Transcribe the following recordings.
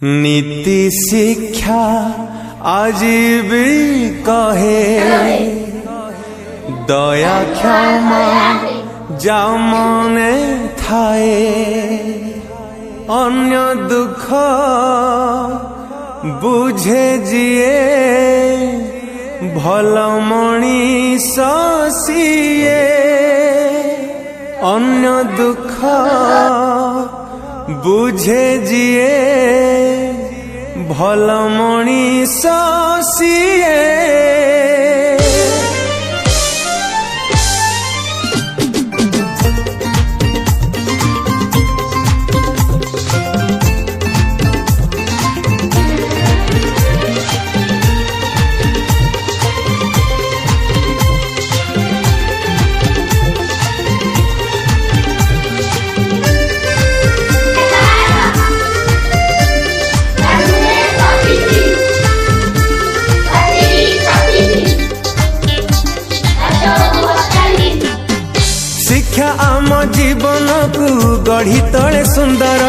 नीति शिक्षा आज भी कहे दया क्षमा जा मने थाए अन्य दुख बुझे जिए भल मणिष सिए अन्य दुख बुझे जिए भल मणिष सिए। शिक्षा आम जीवन को गढ़ी तले सुंदर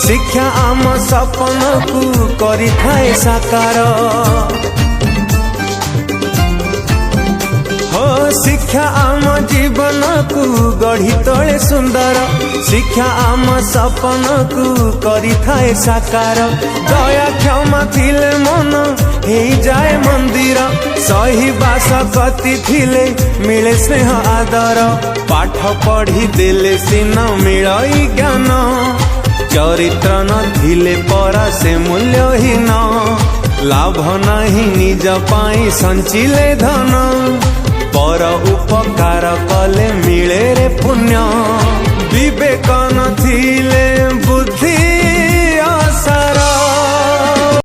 शिक्षा आम सपन को करी थाए साकार हो शिक्षा आम जीवन को गढ़ी तले सुंदर शिक्षा आम सपन को करी थाए साकार दया क्षमा थिले मन हे जाए मंदिर सही बास गति थिले मिले स्नेह आदर पाठ पढ़ी देले सिना मिलई ज्ञान चरित्र न थिले परा से मूल्यहीन लाभ नहीं निज पाई संचिले धन पर उपकार कले मिले रे पुण्य विवेक न थिले बुद्धि